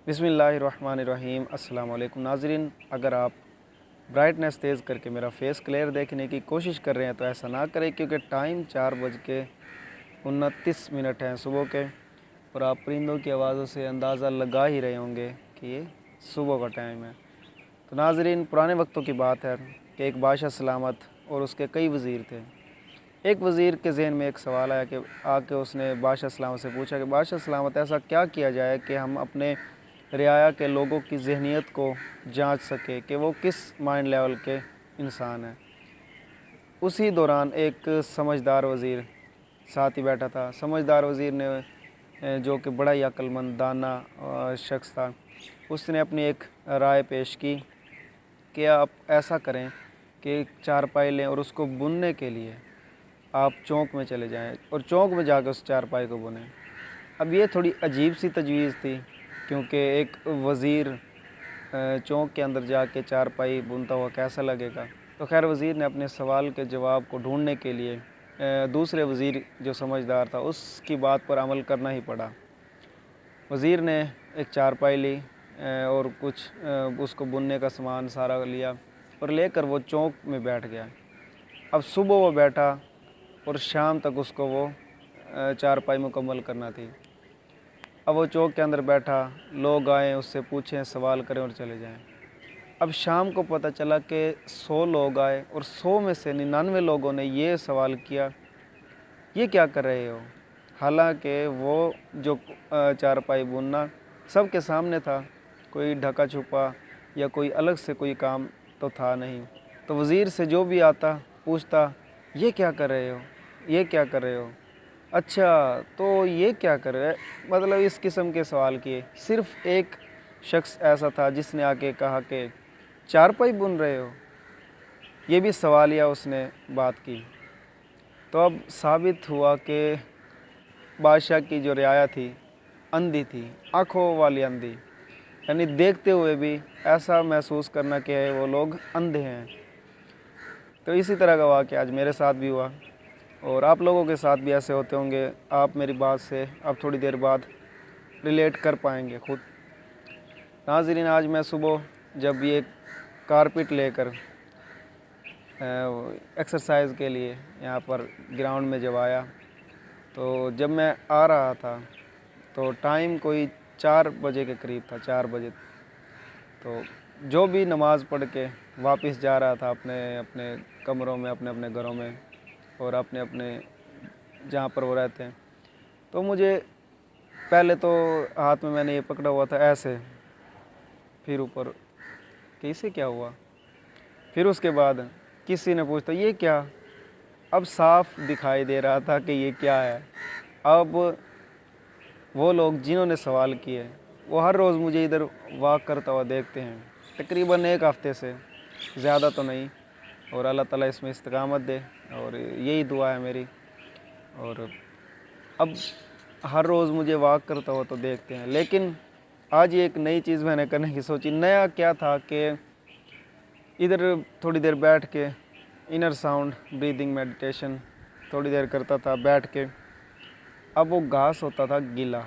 बिस्मिल्लाहिर्रहमानिर्रहीम। अस्सलाम वालेकुम नाज़रीन। अगर आप ब्राइटनेस तेज़ करके मेरा फ़ेस क्लियर देखने की कोशिश कर रहे हैं तो ऐसा ना करें, क्योंकि टाइम 4:29 हैं सुबह के, और आप परिंदों की आवाज़ों से अंदाज़ा लगा ही रहे होंगे कि ये सुबह का टाइम है। तो नाज़रीन, पुराने वक्तों की बात है कि एक बादशाह सलामत और उसके कई वज़ीर थे। एक वज़ीर के ज़हन में एक सवाल आया कि आके उसने बादशाह सलामत से पूछा कि बादशाह सलामत, ऐसा क्या किया जाए कि हम अपने रियाया के लोगों की ज़हनियत को जांच सके कि वो किस माइंड लेवल के इंसान हैं। उसी दौरान एक समझदार वज़ीर साथ ही बैठा था। समझदार वज़ीर ने जो कि बड़ा ही अक्लमंद दाना शख्स था, उसने अपनी एक राय पेश की कि आप ऐसा करें कि चारपाई लें और उसको बुनने के लिए आप चौक में चले जाएं और चौक में जाकर उस चारपाई को बुनें। अब ये थोड़ी अजीब सी तजवीज़ थी, क्योंकि एक वज़ीर चौक के अंदर जाके चारपाई बुनता हुआ कैसा लगेगा। तो खैर, वज़ीर ने अपने सवाल के जवाब को ढूंढने के लिए दूसरे वज़ीर जो समझदार था उसकी बात पर अमल करना ही पड़ा। वज़ीर ने एक चारपाई ली और कुछ उसको बुनने का सामान सारा लिया और लेकर वो चौक में बैठ गया। अब सुबह वो बैठा और शाम तक उसको वो चारपाई मुकम्मल करना थी। अब वो चौक के अंदर बैठा, लोग आएँ, उससे पूछें, सवाल करें और चले जाएं। अब शाम को पता चला कि 100 लोग आए और 100 में से 99 लोगों ने ये सवाल किया, ये क्या कर रहे हो? हालांकि वो जो चारपाई बुनना सबके सामने था, कोई ढका छुपा या कोई अलग से कोई काम तो था नहीं। तो वज़ीर से जो भी आता पूछता, ये क्या कर रहे हो, ये क्या कर रहे हो, अच्छा तो ये क्या कर रहे हैं, मतलब इस किस्म के सवाल किए। सिर्फ़ एक शख्स ऐसा था जिसने आके कहा कि चारपाई बुन रहे हो। ये भी सवालिया उसने बात की। तो अब साबित हुआ कि बादशाह की जो रियाया थी अंधी थी, आँखों वाली अंधी, यानी देखते हुए भी ऐसा महसूस करना कि वो लोग अंधे हैं। तो इसी तरह का वाक़या आज मेरे साथ भी हुआ और आप लोगों के साथ भी ऐसे होते होंगे। आप मेरी बात से अब थोड़ी देर बाद रिलेट कर पाएंगे खुद। नाज़रीन, आज मैं सुबह जब ये कारपेट लेकर एक्सरसाइज के लिए यहाँ पर ग्राउंड में जब आया, तो जब मैं आ रहा था तो टाइम कोई 4 बजे के करीब था, 4 बजे। तो जो भी नमाज़ पढ़ के वापस जा रहा था अपने अपने कमरों में, अपने अपने घरों में और अपने अपने जहाँ पर वो रहते हैं, तो मुझे पहले तो हाथ में मैंने ये पकड़ा हुआ था ऐसे, फिर ऊपर कि इससे क्या हुआ, फिर उसके बाद किसी ने पूछा ये क्या। अब साफ दिखाई दे रहा था कि ये क्या है। अब वो लोग जिन्होंने सवाल किए वो हर रोज़ मुझे इधर वॉक करता हुआ देखते हैं, तकरीबन 1 हफ़्ते से, ज़्यादा तो नहीं। और अल्लाह ताला इसमें इस्तिकामत दे, और यही दुआ है मेरी। और अब हर रोज़ मुझे वॉक करता हुआ तो देखते हैं, लेकिन आज ये एक नई चीज़ मैंने करने की सोची। नया क्या था कि इधर थोड़ी देर बैठ के इनर साउंड ब्रीदिंग मेडिटेशन थोड़ी देर करता था बैठ के। अब वो घास होता था गीला,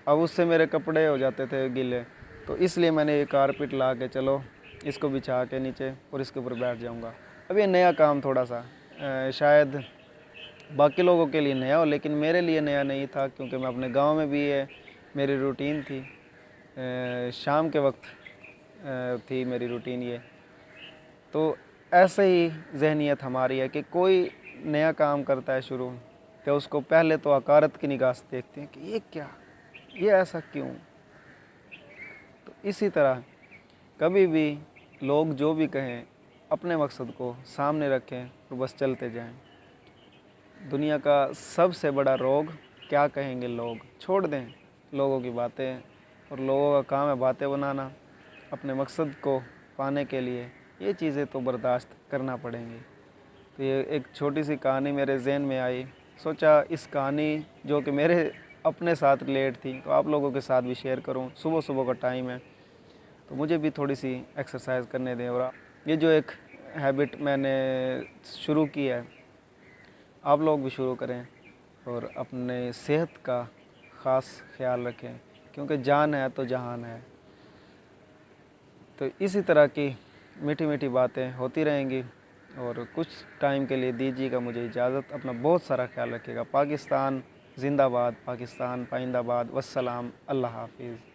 अब उससे मेरे कपड़े हो जाते थे गीले, तो इसलिए मैंने ये कारपेट ला के, चलो इसको बिछा के नीचे और इसके ऊपर बैठ जाऊंगा। अब ये नया काम थोड़ा सा शायद बाकी लोगों के लिए नया हो, लेकिन मेरे लिए नया नहीं था, क्योंकि मैं अपने गांव में भी है, मेरी रूटीन थी। शाम के वक्त थी मेरी रूटीन ये। तो ऐसे ही जहनीत हमारी है कि कोई नया काम करता है शुरू, तो उसको पहले तो हकारत की निगाह से देखते हैं कि ये क्या, ये ऐसा क्यों। तो इसी तरह कभी भी लोग जो भी कहें, अपने मकसद को सामने रखें और बस चलते जाएं। दुनिया का सबसे बड़ा रोग क्या कहेंगे लोग, छोड़ दें लोगों की बातें, और लोगों का काम है बातें बनाना। अपने मकसद को पाने के लिए ये चीज़ें तो बर्दाश्त करना पड़ेंगी। तो ये एक छोटी सी कहानी मेरे जहन में आई, सोचा इस कहानी जो कि मेरे अपने साथ रिलेट थी तो आप लोगों के साथ भी शेयर करूं। सुबह सुबह का टाइम है तो मुझे भी थोड़ी सी एक्सरसाइज करने दें, और ये जो एक हैबिट मैंने शुरू की है आप लोग भी शुरू करें और अपने सेहत का ख़ास ख्याल रखें, क्योंकि जान है तो जहान है। तो इसी तरह की मीठी मीठी बातें होती रहेंगी और कुछ टाइम के लिए दीजिएगा मुझे इजाज़त। अपना बहुत सारा ख्याल रखिएगा। पाकिस्तान जिंदाबाद, पाकिस्तान पाइंदाबाद। वस्सलाम, अल्लाह हाफिज़।